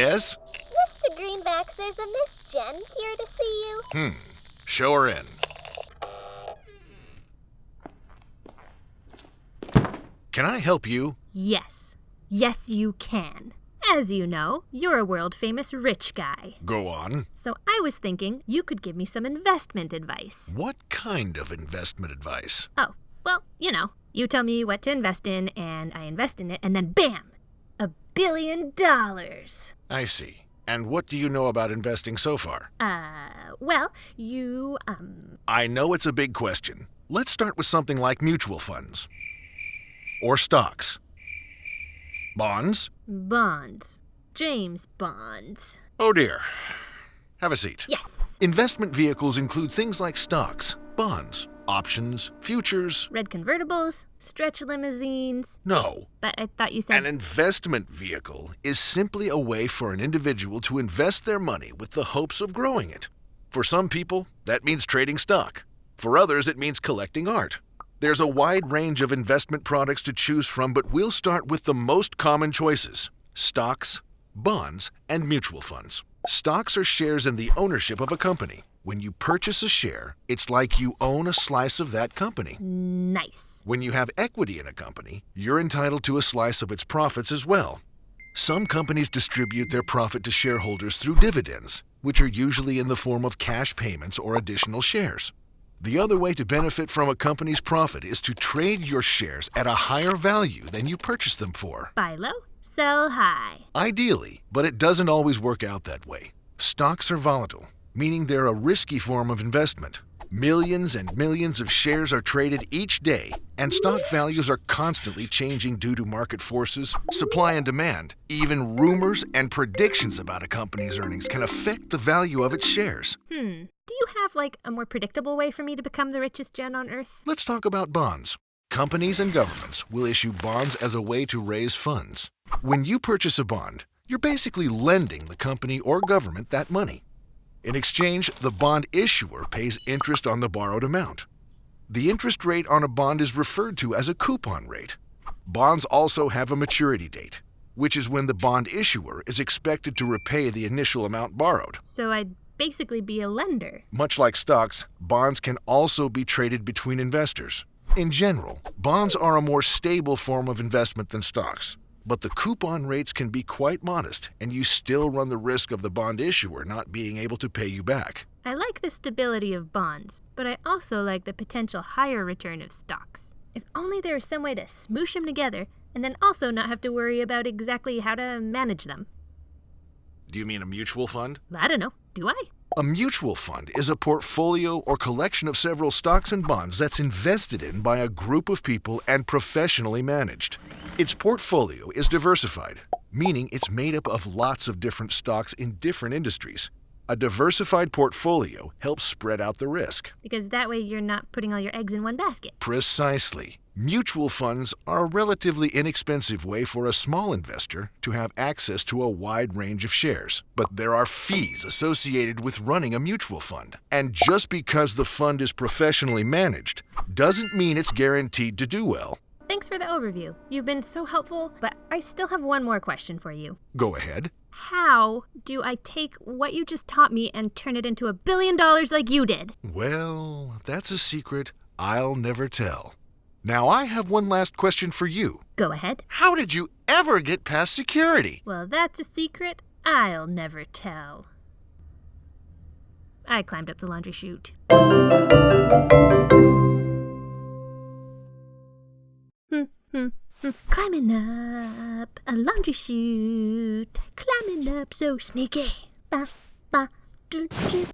Yes? Mr. Greenbacks, there's a Miss Jen here to see you. Show her in. Can I help you? Yes. Yes, you can. As you know, you're a world-famous rich guy. Go on. So I was thinking you could give me some investment advice. What kind of investment advice? Oh, well, you tell me what to invest in, and I invest in it, and then bam! $1 billion. I see. And what do you know about investing so far? Well, you, I know it's a big question. Let's start with something like mutual funds. Or stocks. Bonds? Bonds. James Bonds. Oh dear. Have a seat. Yes. Investment vehicles include things like stocks, bonds, options, futures. Red convertibles, stretch limousines. No. But I thought you said... An investment vehicle is simply a way for an individual to invest their money with the hopes of growing it. For some people, that means trading stock. For others, it means collecting art. There's a wide range of investment products to choose from, but we'll start with the most common choices: stocks, bonds, and mutual funds. Stocks are shares in the ownership of a company. When you purchase a share, it's like you own a slice of that company. Nice. When you have equity in a company, you're entitled to a slice of its profits as well. Some companies distribute their profit to shareholders through dividends, which are usually in the form of cash payments or additional shares. The other way to benefit from a company's profit is to trade your shares at a higher value than you purchased them for. Buy low, sell high. Ideally, but it doesn't always work out that way. Stocks are volatile, meaning they're a risky form of investment. Millions and millions of shares are traded each day, and stock values are constantly changing due to market forces, supply and demand. Even rumors and predictions about a company's earnings can affect the value of its shares. Do you have, a more predictable way for me to become the richest Jen on Earth? Let's talk about bonds. Companies and governments will issue bonds as a way to raise funds. When you purchase a bond, you're basically lending the company or government that money. In exchange, the bond issuer pays interest on the borrowed amount. The interest rate on a bond is referred to as a coupon rate. Bonds also have a maturity date, which is when the bond issuer is expected to repay the initial amount borrowed. So I'd basically be a lender. Much like stocks, bonds can also be traded between investors. In general, bonds are a more stable form of investment than stocks. But the coupon rates can be quite modest, and you still run the risk of the bond issuer not being able to pay you back. I like the stability of bonds, but I also like the potential higher return of stocks. If only there was some way to smoosh them together, and then also not have to worry about exactly how to manage them. Do you mean a mutual fund? I don't know. Do I? A mutual fund is a portfolio or collection of several stocks and bonds that's invested in by a group of people and professionally managed. Its portfolio is diversified, meaning it's made up of lots of different stocks in different industries. A diversified portfolio helps spread out the risk. Because that way you're not putting all your eggs in one basket. Precisely. Mutual funds are a relatively inexpensive way for a small investor to have access to a wide range of shares. But there are fees associated with running a mutual fund. And just because the fund is professionally managed doesn't mean it's guaranteed to do well. Thanks for the overview. You've been so helpful, but I still have one more question for you. Go ahead. How do I take what you just taught me and turn it into $1 billion like you did? Well, that's a secret I'll never tell. Now I have one last question for you. Go ahead. How did you ever get past security? Well, that's a secret I'll never tell. I climbed up the laundry chute. Climbing up a laundry chute, climbing up so sneaky. Ba, ba, do, do.